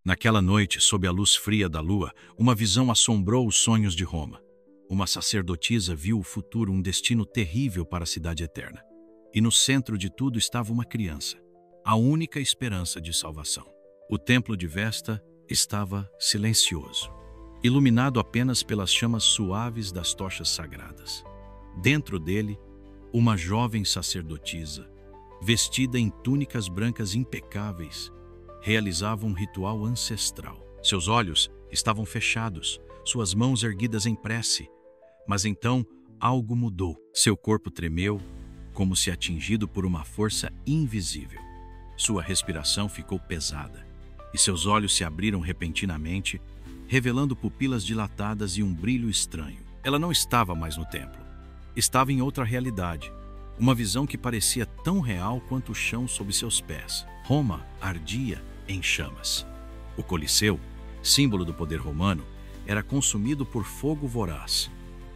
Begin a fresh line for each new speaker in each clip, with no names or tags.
Naquela noite, sob a luz fria da lua, uma visão assombrou os sonhos de Roma. Uma sacerdotisa viu o futuro, um destino terrível para a cidade eterna. E no centro de tudo estava uma criança, a única esperança de salvação. O templo de Vesta estava silencioso, iluminado apenas pelas chamas suaves das tochas sagradas. Dentro dele, uma jovem sacerdotisa, vestida em túnicas brancas impecáveis, realizava um ritual ancestral. Seus olhos estavam fechados, suas mãos erguidas em prece. Mas então algo mudou. Seu corpo tremeu, como se atingido por uma força invisível. Sua respiração ficou pesada, e seus olhos se abriram repentinamente, revelando pupilas dilatadas e um brilho estranho. Ela não estava mais no templo. Estava em outra realidade, uma visão que parecia tão real quanto o chão sob seus pés. Roma ardia em chamas. O Coliseu, símbolo do poder romano, era consumido por fogo voraz.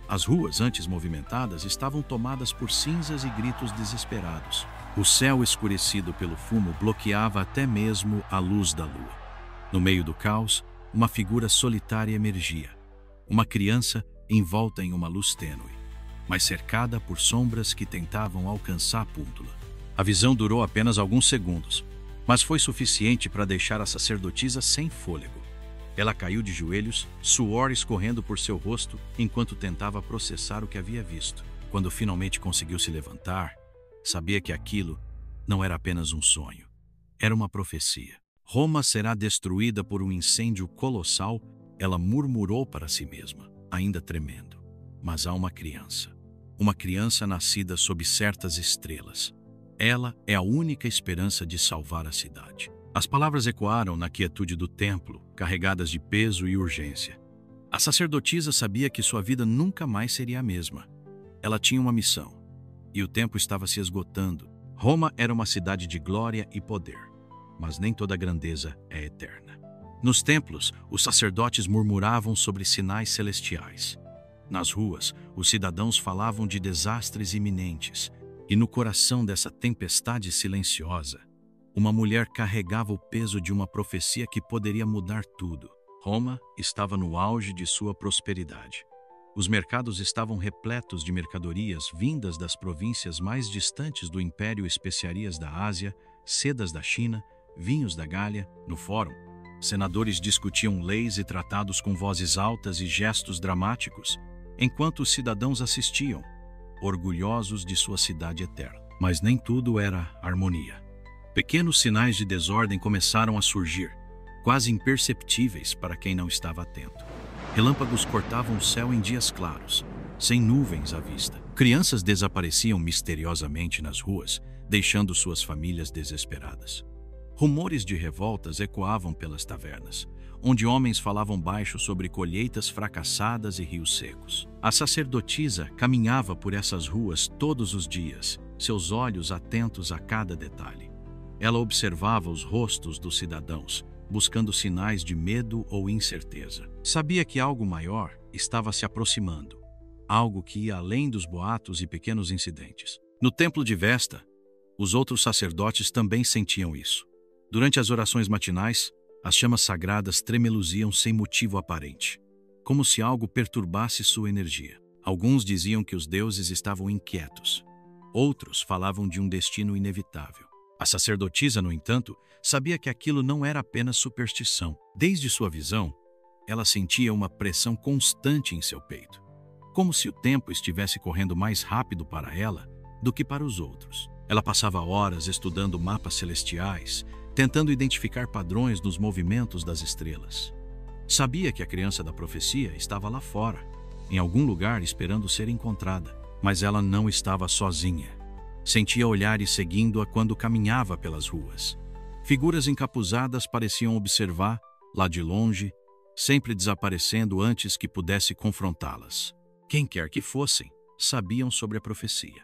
As ruas, antes movimentadas, estavam tomadas por cinzas e gritos desesperados. O céu escurecido pelo fumo bloqueava até mesmo a luz da lua. No meio do caos, uma figura solitária emergia. Uma criança envolta em uma luz tênue, mas cercada por sombras que tentavam alcançar a púntula. A visão durou apenas alguns segundos, mas foi suficiente para deixar a sacerdotisa sem fôlego. Ela caiu de joelhos, suor escorrendo por seu rosto, enquanto tentava processar o que havia visto. Quando finalmente conseguiu se levantar, sabia que aquilo não era apenas um sonho. Era uma profecia. Roma será destruída por um incêndio colossal, ela murmurou para si mesma, ainda tremendo. Mas há uma criança nascida sob certas estrelas. Ela é a única esperança de salvar a cidade. As palavras ecoaram na quietude do templo, carregadas de peso e urgência. A sacerdotisa sabia que sua vida nunca mais seria a mesma. Ela tinha uma missão, e o tempo estava se esgotando. Roma era uma cidade de glória e poder, mas nem toda grandeza é eterna. Nos templos, os sacerdotes murmuravam sobre sinais celestiais. Nas ruas, os cidadãos falavam de desastres iminentes, e no coração dessa tempestade silenciosa, uma mulher carregava o peso de uma profecia que poderia mudar tudo. Roma estava no auge de sua prosperidade. Os mercados estavam repletos de mercadorias vindas das províncias mais distantes do império, especiarias da Ásia, sedas da China, vinhos da Gália. No fórum, senadores discutiam leis e tratados com vozes altas e gestos dramáticos, enquanto os cidadãos assistiam, orgulhosos de sua cidade eterna. Mas nem tudo era harmonia. Pequenos sinais de desordem começaram a surgir, quase imperceptíveis para quem não estava atento. Relâmpagos cortavam o céu em dias claros, sem nuvens à vista. Crianças desapareciam misteriosamente nas ruas, deixando suas famílias desesperadas. Rumores de revoltas ecoavam pelas tavernas, onde homens falavam baixo sobre colheitas fracassadas e rios secos. A sacerdotisa caminhava por essas ruas todos os dias, seus olhos atentos a cada detalhe. Ela observava os rostos dos cidadãos, buscando sinais de medo ou incerteza. Sabia que algo maior estava se aproximando, algo que ia além dos boatos e pequenos incidentes. No templo de Vesta, os outros sacerdotes também sentiam isso. Durante as orações matinais, as chamas sagradas tremeluziam sem motivo aparente, como se algo perturbasse sua energia. Alguns diziam que os deuses estavam inquietos. Outros falavam de um destino inevitável. A sacerdotisa, no entanto, sabia que aquilo não era apenas superstição. Desde sua visão, ela sentia uma pressão constante em seu peito, como se o tempo estivesse correndo mais rápido para ela do que para os outros. Ela passava horas estudando mapas celestiais, tentando identificar padrões nos movimentos das estrelas. Sabia que a criança da profecia estava lá fora, em algum lugar esperando ser encontrada, mas ela não estava sozinha. Sentia olhares seguindo-a quando caminhava pelas ruas. Figuras encapuzadas pareciam observar, lá de longe, sempre desaparecendo antes que pudesse confrontá-las. Quem quer que fossem, sabiam sobre a profecia.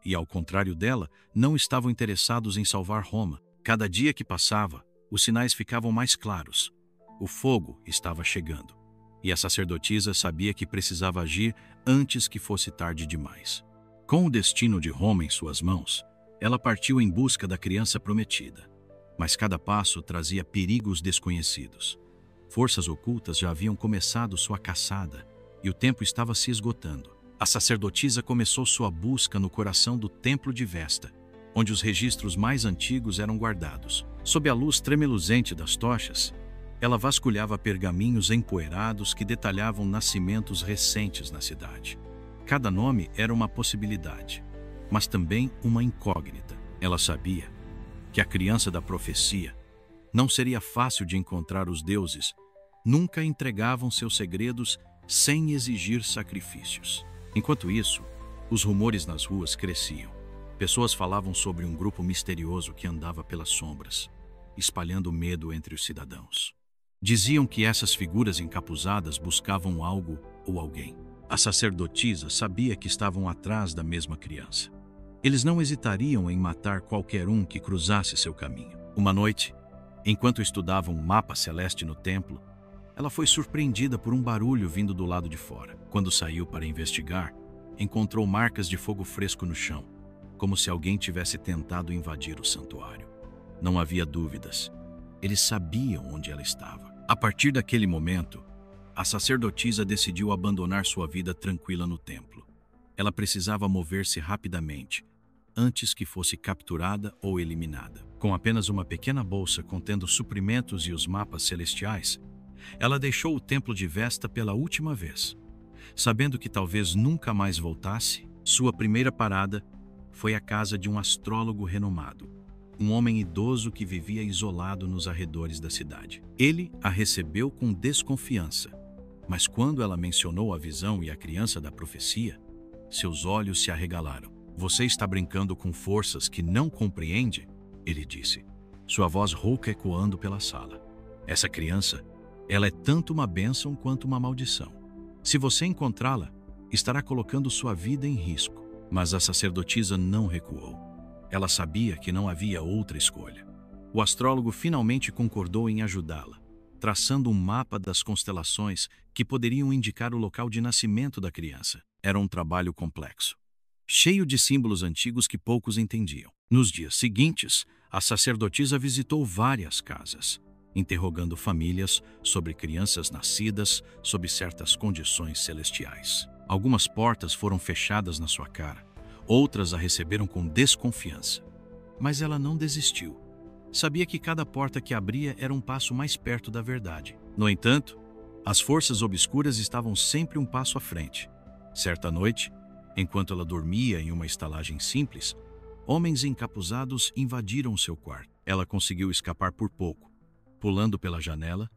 E, ao contrário dela, não estavam interessados em salvar Roma. Cada dia que passava, os sinais ficavam mais claros. O fogo estava chegando, e a sacerdotisa sabia que precisava agir antes que fosse tarde demais. Com o destino de Roma em suas mãos, ela partiu em busca da criança prometida. Mas cada passo trazia perigos desconhecidos. Forças ocultas já haviam começado sua caçada e o tempo estava se esgotando. A sacerdotisa começou sua busca no coração do Templo de Vesta, onde os registros mais antigos eram guardados. Sob a luz tremeluzente das tochas, ela vasculhava pergaminhos empoeirados que detalhavam nascimentos recentes na cidade. Cada nome era uma possibilidade, mas também uma incógnita. Ela sabia que a criança da profecia não seria fácil de encontrar. Os deuses nunca entregavam seus segredos sem exigir sacrifícios. Enquanto isso, os rumores nas ruas cresciam. Pessoas falavam sobre um grupo misterioso que andava pelas sombras, espalhando medo entre os cidadãos. Diziam que essas figuras encapuzadas buscavam algo ou alguém. A sacerdotisa sabia que estavam atrás da mesma criança. Eles não hesitariam em matar qualquer um que cruzasse seu caminho. Uma noite, enquanto estudava um mapa celeste no templo, ela foi surpreendida por um barulho vindo do lado de fora. Quando saiu para investigar, encontrou marcas de fogo fresco no chão, como se alguém tivesse tentado invadir o santuário. Não havia dúvidas. Eles sabiam onde ela estava. A partir daquele momento, a sacerdotisa decidiu abandonar sua vida tranquila no templo. Ela precisava mover-se rapidamente, antes que fosse capturada ou eliminada. Com apenas uma pequena bolsa contendo suprimentos e os mapas celestiais, ela deixou o Templo de Vesta pela última vez. Sabendo que talvez nunca mais voltasse, sua primeira parada foi a casa de um astrólogo renomado, um homem idoso que vivia isolado nos arredores da cidade. Ele a recebeu com desconfiança, mas quando ela mencionou a visão e a criança da profecia, seus olhos se arregalaram. "Você está brincando com forças que não compreende?" ele disse, sua voz rouca ecoando pela sala. "Essa criança, ela é tanto uma bênção quanto uma maldição. Se você encontrá-la, estará colocando sua vida em risco." Mas a sacerdotisa não recuou. Ela sabia que não havia outra escolha. O astrólogo finalmente concordou em ajudá-la, traçando um mapa das constelações que poderiam indicar o local de nascimento da criança. Era um trabalho complexo, cheio de símbolos antigos que poucos entendiam. Nos dias seguintes, a sacerdotisa visitou várias casas, interrogando famílias sobre crianças nascidas sob certas condições celestiais. Algumas portas foram fechadas na sua cara, outras a receberam com desconfiança. Mas ela não desistiu. Sabia que cada porta que abria era um passo mais perto da verdade. No entanto, as forças obscuras estavam sempre um passo à frente. Certa noite, enquanto ela dormia em uma estalagem simples, homens encapuzados invadiram seu quarto. Ela conseguiu escapar por pouco, pulando pela janela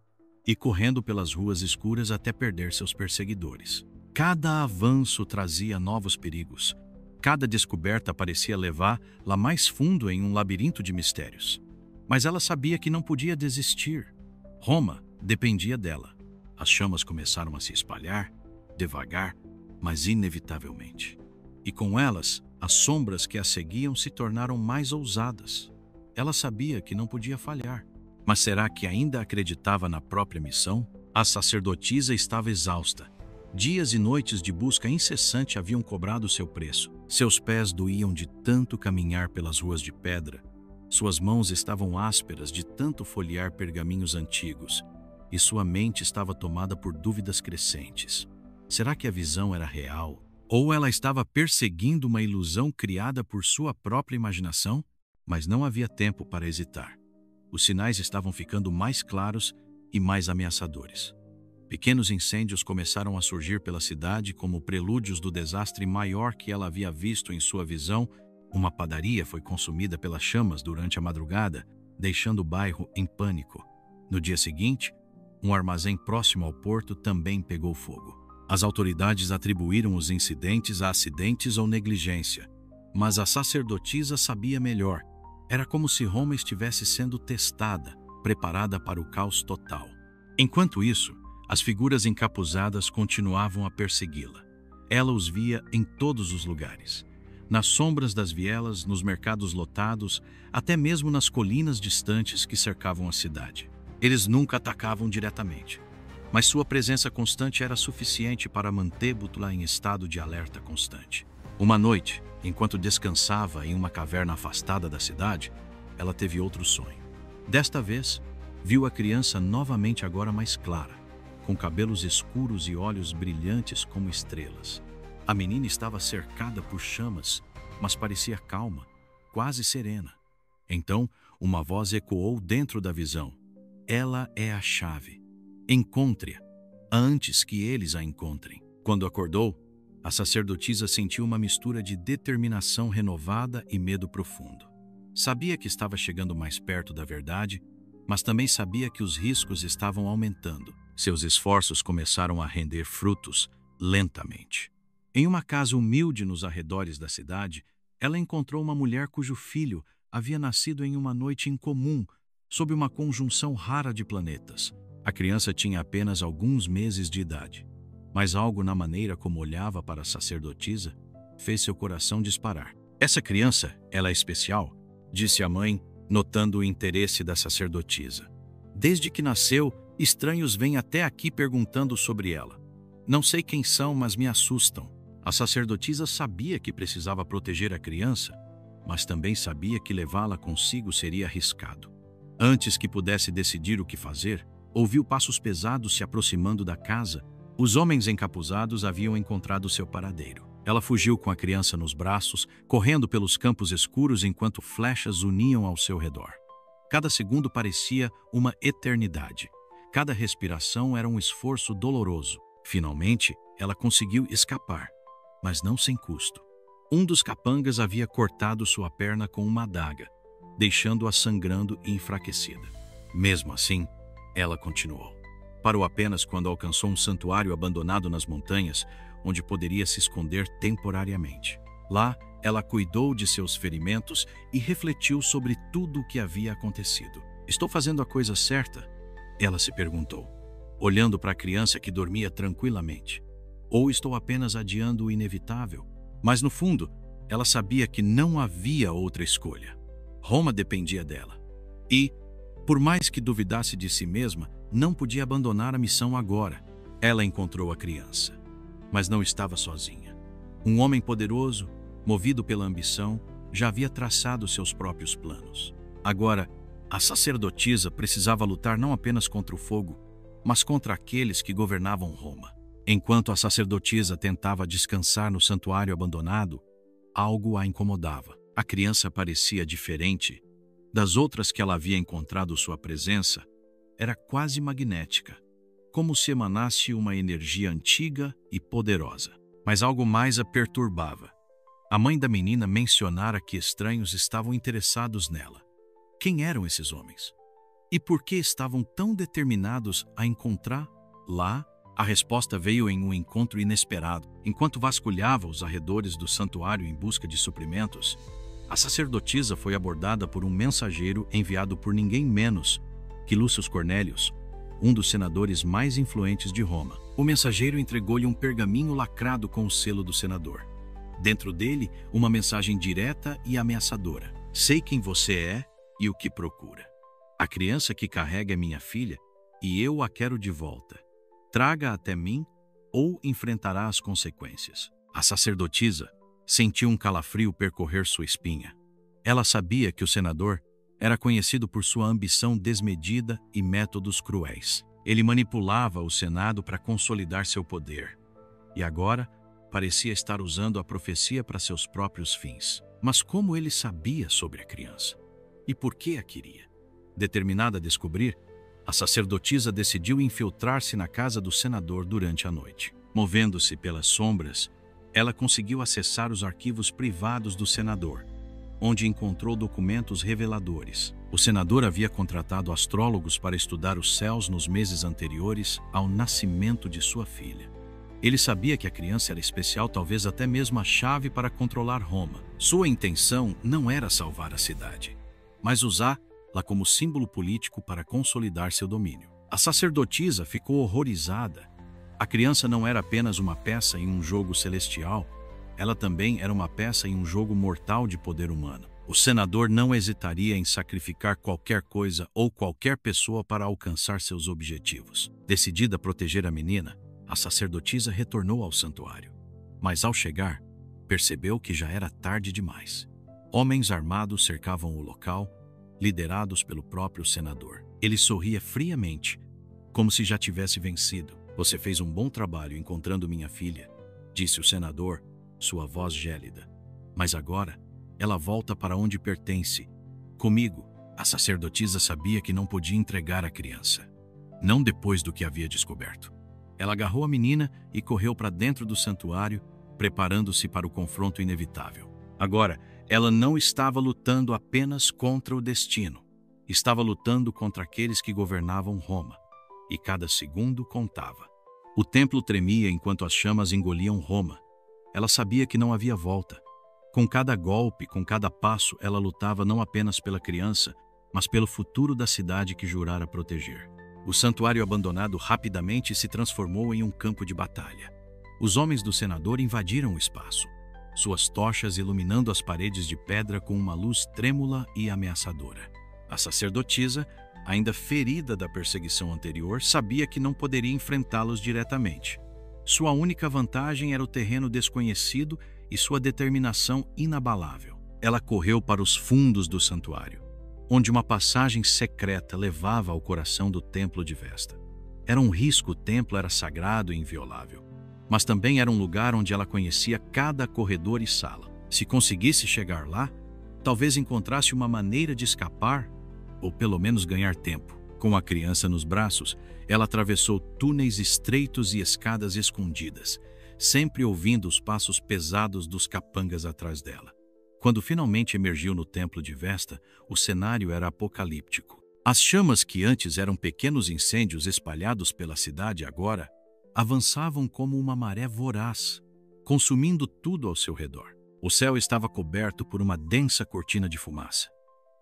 e correndo pelas ruas escuras até perder seus perseguidores. Cada avanço trazia novos perigos. Cada descoberta parecia levá-la mais fundo em um labirinto de mistérios. Mas ela sabia que não podia desistir. Roma dependia dela. As chamas começaram a se espalhar, devagar, mas inevitavelmente. E com elas, as sombras que a seguiam se tornaram mais ousadas. Ela sabia que não podia falhar. Mas será que ainda acreditava na própria missão? A sacerdotisa estava exausta. Dias e noites de busca incessante haviam cobrado seu preço. Seus pés doíam de tanto caminhar pelas ruas de pedra. Suas mãos estavam ásperas de tanto folhear pergaminhos antigos. E sua mente estava tomada por dúvidas crescentes. Será que a visão era real? Ou ela estava perseguindo uma ilusão criada por sua própria imaginação? Mas não havia tempo para hesitar. Os sinais estavam ficando mais claros e mais ameaçadores. Pequenos incêndios começaram a surgir pela cidade como prelúdios do desastre maior que ela havia visto em sua visão. Uma padaria foi consumida pelas chamas durante a madrugada, deixando o bairro em pânico. No dia seguinte, um armazém próximo ao porto também pegou fogo. As autoridades atribuíram os incidentes a acidentes ou negligência, mas a sacerdotisa sabia melhor. Era como se Roma estivesse sendo testada, preparada para o caos total. Enquanto isso, as figuras encapuzadas continuavam a persegui-la. Ela os via em todos os lugares. Nas sombras das vielas, nos mercados lotados, até mesmo nas colinas distantes que cercavam a cidade. Eles nunca atacavam diretamente, mas sua presença constante era suficiente para mantê-la em estado de alerta constante. Uma noite, enquanto descansava em uma caverna afastada da cidade, ela teve outro sonho. Desta vez, viu a criança novamente agora mais clara, com cabelos escuros e olhos brilhantes como estrelas. A menina estava cercada por chamas, mas parecia calma, quase serena. Então, uma voz ecoou dentro da visão. Ela é a chave. Encontre-a, antes que eles a encontrem. Quando acordou, a sacerdotisa sentiu uma mistura de determinação renovada e medo profundo. Sabia que estava chegando mais perto da verdade, mas também sabia que os riscos estavam aumentando. Seus esforços começaram a render frutos lentamente. Em uma casa humilde nos arredores da cidade, ela encontrou uma mulher cujo filho havia nascido em uma noite incomum, sob uma conjunção rara de planetas. A criança tinha apenas alguns meses de idade, mas algo na maneira como olhava para a sacerdotisa fez seu coração disparar. Essa criança, ela é especial, disse a mãe, notando o interesse da sacerdotisa. Desde que nasceu, estranhos vêm até aqui perguntando sobre ela. Não sei quem são, mas me assustam. A sacerdotisa sabia que precisava proteger a criança, mas também sabia que levá-la consigo seria arriscado. Antes que pudesse decidir o que fazer, ouviu passos pesados se aproximando da casa. Os homens encapuzados haviam encontrado seu paradeiro. Ela fugiu com a criança nos braços, correndo pelos campos escuros enquanto flechas uniam ao seu redor. Cada segundo parecia uma eternidade. Cada respiração era um esforço doloroso. Finalmente, ela conseguiu escapar, mas não sem custo. Um dos capangas havia cortado sua perna com uma adaga, deixando-a sangrando e enfraquecida. Mesmo assim, ela continuou. Parou apenas quando alcançou um santuário abandonado nas montanhas, onde poderia se esconder temporariamente. Lá, ela cuidou de seus ferimentos e refletiu sobre tudo o que havia acontecido. Estou fazendo a coisa certa? Ela se perguntou, olhando para a criança que dormia tranquilamente. Ou estou apenas adiando o inevitável? Mas, no fundo, ela sabia que não havia outra escolha. Roma dependia dela. E, por mais que duvidasse de si mesma, não podia abandonar a missão agora. Ela encontrou a criança. Mas não estava sozinha. Um homem poderoso, movido pela ambição, já havia traçado seus próprios planos. Agora, a sacerdotisa precisava lutar não apenas contra o fogo, mas contra aqueles que governavam Roma. Enquanto a sacerdotisa tentava descansar no santuário abandonado, algo a incomodava. A criança parecia diferente das outras que ela havia encontrado. Sua presença era quase magnética, como se emanasse uma energia antiga e poderosa. Mas algo mais a perturbava. A mãe da menina mencionara que estranhos estavam interessados nela. Quem eram esses homens? E por que estavam tão determinados a encontrar lá? A resposta veio em um encontro inesperado. Enquanto vasculhava os arredores do santuário em busca de suprimentos, a sacerdotisa foi abordada por um mensageiro enviado por ninguém menos que Lúcio Cornélios, um dos senadores mais influentes de Roma. O mensageiro entregou-lhe um pergaminho lacrado com o selo do senador. Dentro dele, uma mensagem direta e ameaçadora. Sei quem você é e o que procura. A criança que carrega é minha filha e eu a quero de volta. Traga até mim ou enfrentará as consequências. A sacerdotisa sentiu um calafrio percorrer sua espinha. Ela sabia que o senador era conhecido por sua ambição desmedida e métodos cruéis. Ele manipulava o Senado para consolidar seu poder. E agora parecia estar usando a profecia para seus próprios fins. Mas como ele sabia sobre a criança? E por que a queria? Determinada a descobrir, a sacerdotisa decidiu infiltrar-se na casa do senador durante a noite. Movendo-se pelas sombras, ela conseguiu acessar os arquivos privados do senador, onde encontrou documentos reveladores. O senador havia contratado astrólogos para estudar os céus nos meses anteriores ao nascimento de sua filha. Ele sabia que a criança era especial, talvez até mesmo a chave para controlar Roma. Sua intenção não era salvar a cidade, mas usá-la como símbolo político para consolidar seu domínio. A sacerdotisa ficou horrorizada. A criança não era apenas uma peça em um jogo celestial, ela também era uma peça em um jogo mortal de poder humano. O senador não hesitaria em sacrificar qualquer coisa ou qualquer pessoa para alcançar seus objetivos. Decidida a proteger a menina, a sacerdotisa retornou ao santuário. Mas ao chegar, percebeu que já era tarde demais. Homens armados cercavam o local liderados pelo próprio senador. Ele sorria friamente, como se já tivesse vencido. Você fez um bom trabalho encontrando minha filha, disse o senador, sua voz gélida. Mas agora, ela volta para onde pertence. Comigo. A sacerdotisa sabia que não podia entregar a criança. Não depois do que havia descoberto. Ela agarrou a menina e correu para dentro do santuário, preparando-se para o confronto inevitável. Agora, ela não estava lutando apenas contra o destino. Estava lutando contra aqueles que governavam Roma. E cada segundo contava. O templo tremia enquanto as chamas engoliam Roma. Ela sabia que não havia volta. Com cada golpe, com cada passo, ela lutava não apenas pela criança, mas pelo futuro da cidade que jurara proteger. O santuário abandonado rapidamente se transformou em um campo de batalha. Os homens do senador invadiram o espaço, suas tochas iluminando as paredes de pedra com uma luz trêmula e ameaçadora. A sacerdotisa, ainda ferida da perseguição anterior, sabia que não poderia enfrentá-los diretamente. Sua única vantagem era o terreno desconhecido e sua determinação inabalável. Ela correu para os fundos do santuário, onde uma passagem secreta levava ao coração do templo de Vesta. Era um risco, o templo era sagrado e inviolável, mas também era um lugar onde ela conhecia cada corredor e sala. Se conseguisse chegar lá, talvez encontrasse uma maneira de escapar, ou pelo menos ganhar tempo. Com a criança nos braços, ela atravessou túneis estreitos e escadas escondidas, sempre ouvindo os passos pesados dos capangas atrás dela. Quando finalmente emergiu no templo de Vesta, o cenário era apocalíptico. As chamas que antes eram pequenos incêndios espalhados pela cidade agora avançavam como uma maré voraz, consumindo tudo ao seu redor. O céu estava coberto por uma densa cortina de fumaça,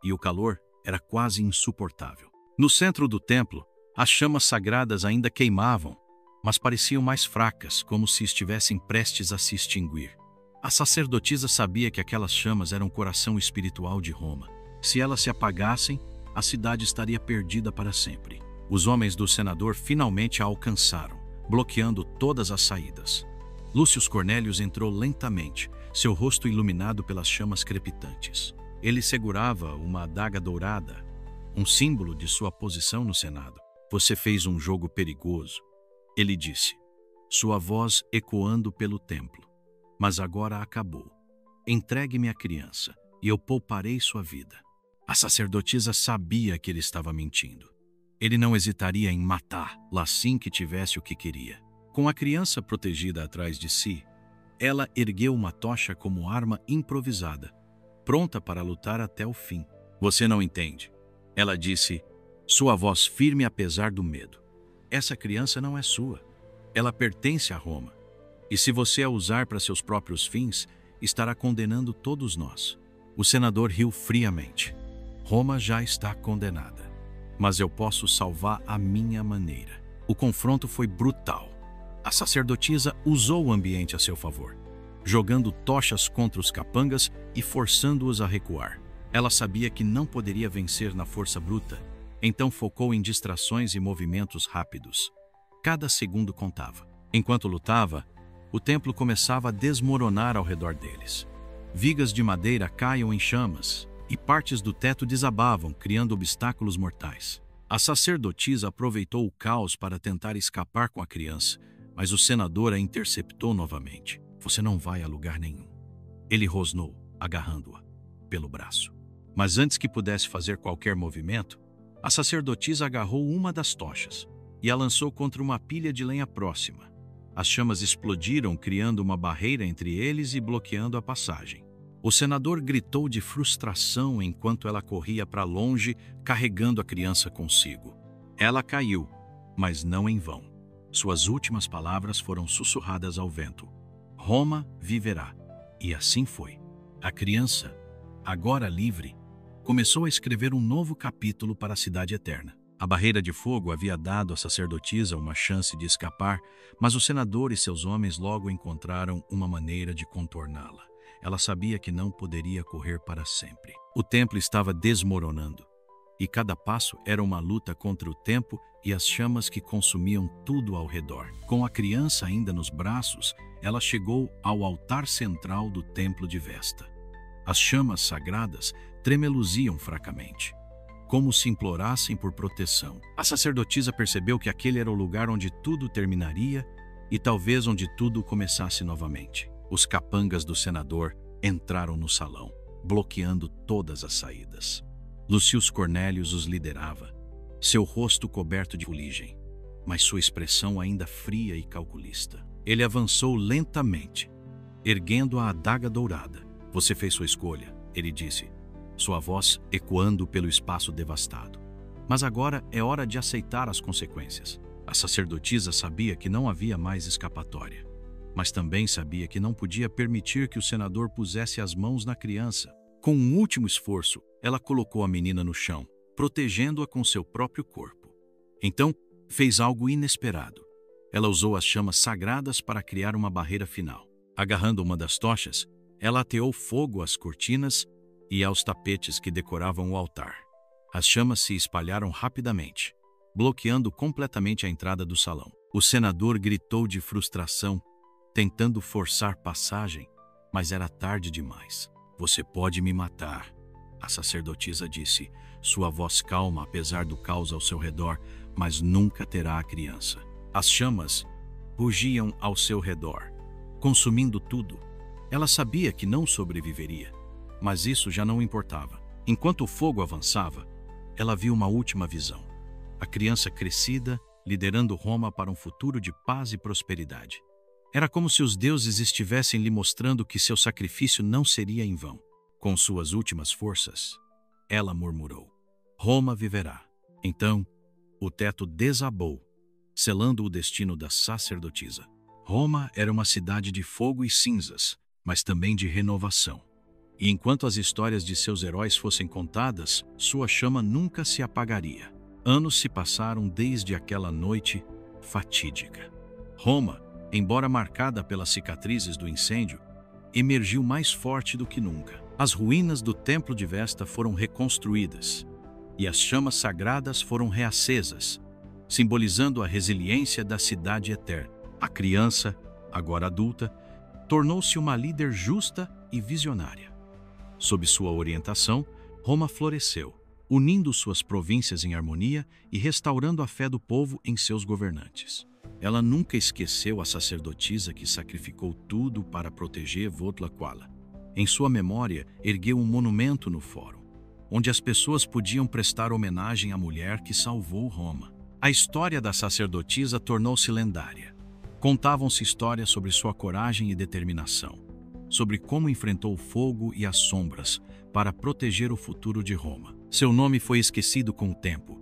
e o calor era quase insuportável. No centro do templo, as chamas sagradas ainda queimavam, mas pareciam mais fracas, como se estivessem prestes a se extinguir. A sacerdotisa sabia que aquelas chamas eram o coração espiritual de Roma. Se elas se apagassem, a cidade estaria perdida para sempre. Os homens do senador finalmente a alcançaram, bloqueando todas as saídas. Lúcio Cornélios entrou lentamente, seu rosto iluminado pelas chamas crepitantes. Ele segurava uma adaga dourada, um símbolo de sua posição no Senado. Você fez um jogo perigoso, ele disse, sua voz ecoando pelo templo. Mas agora acabou. Entregue-me a criança, e eu pouparei sua vida. A sacerdotisa sabia que ele estava mentindo. Ele não hesitaria em matá-la assim que tivesse o que queria. Com a criança protegida atrás de si, ela ergueu uma tocha como arma improvisada, pronta para lutar até o fim. Você não entende, ela disse, sua voz firme apesar do medo. Essa criança não é sua. Ela pertence a Roma. E se você a usar para seus próprios fins, estará condenando todos nós. O senador riu friamente. Roma já está condenada. Mas eu posso salvar à minha maneira. O confronto foi brutal. A sacerdotisa usou o ambiente a seu favor, jogando tochas contra os capangas e forçando-os a recuar. Ela sabia que não poderia vencer na força bruta, então focou em distrações e movimentos rápidos. Cada segundo contava. Enquanto lutava, o templo começava a desmoronar ao redor deles. Vigas de madeira caíam em chamas e partes do teto desabavam, criando obstáculos mortais. A sacerdotisa aproveitou o caos para tentar escapar com a criança, mas o senador a interceptou novamente. Você não vai a lugar nenhum. Ele rosnou, agarrando-a pelo braço. Mas antes que pudesse fazer qualquer movimento, a sacerdotisa agarrou uma das tochas e a lançou contra uma pilha de lenha próxima. As chamas explodiram, criando uma barreira entre eles e bloqueando a passagem. O senador gritou de frustração enquanto ela corria para longe, carregando a criança consigo. Ela caiu, mas não em vão. Suas últimas palavras foram sussurradas ao vento. Roma viverá. E assim foi. A criança, agora livre, começou a escrever um novo capítulo para a cidade eterna. A barreira de fogo havia dado à sacerdotisa uma chance de escapar, mas o senador e seus homens logo encontraram uma maneira de contorná-la. Ela sabia que não poderia correr para sempre. O templo estava desmoronando, e cada passo era uma luta contra o tempo e as chamas que consumiam tudo ao redor. Com a criança ainda nos braços, ela chegou ao altar central do templo de Vesta. As chamas sagradas tremeluziam fracamente. como se implorassem por proteção. A sacerdotisa percebeu que aquele era o lugar onde tudo terminaria e talvez onde tudo começasse novamente. Os capangas do senador entraram no salão, bloqueando todas as saídas. Lucius Cornélius os liderava, seu rosto coberto de fuligem, mas sua expressão ainda fria e calculista. Ele avançou lentamente, erguendo a adaga dourada. "Você fez sua escolha", ele disse, sua voz ecoando pelo espaço devastado. "Mas agora é hora de aceitar as consequências." A sacerdotisa sabia que não havia mais escapatória, mas também sabia que não podia permitir que o senador pusesse as mãos na criança. Com um último esforço, ela colocou a menina no chão, protegendo-a com seu próprio corpo. Então, fez algo inesperado. Ela usou as chamas sagradas para criar uma barreira final. Agarrando uma das tochas, ela ateou fogo às cortinas e aos tapetes que decoravam o altar. As chamas se espalharam rapidamente, bloqueando completamente a entrada do salão. O senador gritou de frustração, tentando forçar passagem, mas era tarde demais. "Você pode me matar", a sacerdotisa disse, sua voz calma apesar do caos ao seu redor, "mas nunca terá a criança." As chamas rugiam ao seu redor, consumindo tudo. Ela sabia que não sobreviveria, mas isso já não importava. Enquanto o fogo avançava, ela viu uma última visão. A criança crescida, liderando Roma para um futuro de paz e prosperidade. Era como se os deuses estivessem lhe mostrando que seu sacrifício não seria em vão. Com suas últimas forças, ela murmurou: "Roma viverá." Então, o teto desabou, selando o destino da sacerdotisa. Roma era uma cidade de fogo e cinzas, mas também de renovação. E enquanto as histórias de seus heróis fossem contadas, sua chama nunca se apagaria. Anos se passaram desde aquela noite fatídica. Roma, embora marcada pelas cicatrizes do incêndio, emergiu mais forte do que nunca. As ruínas do Templo de Vesta foram reconstruídas, e as chamas sagradas foram reacesas, simbolizando a resiliência da cidade eterna. A criança, agora adulta, tornou-se uma líder justa e visionária. Sob sua orientação, Roma floresceu, unindo suas províncias em harmonia e restaurando a fé do povo em seus governantes. Ela nunca esqueceu a sacerdotisa que sacrificou tudo para proteger Votlaquala. Em sua memória, ergueu um monumento no fórum, onde as pessoas podiam prestar homenagem à mulher que salvou Roma. A história da sacerdotisa tornou-se lendária. Contavam-se histórias sobre sua coragem e determinação, sobre como enfrentou o fogo e as sombras para proteger o futuro de Roma. Seu nome foi esquecido com o tempo,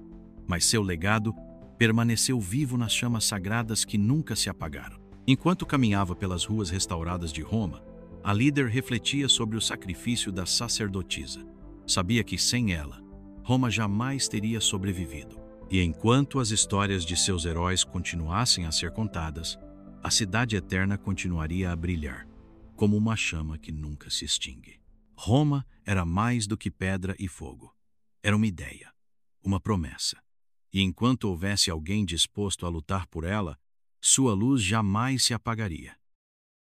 mas seu legado permaneceu vivo nas chamas sagradas que nunca se apagaram. Enquanto caminhava pelas ruas restauradas de Roma, a líder refletia sobre o sacrifício da sacerdotisa. Sabia que sem ela, Roma jamais teria sobrevivido. E enquanto as histórias de seus heróis continuassem a ser contadas, a cidade eterna continuaria a brilhar, como uma chama que nunca se extingue. Roma era mais do que pedra e fogo. Era uma ideia, uma promessa. E enquanto houvesse alguém disposto a lutar por ela, sua luz jamais se apagaria.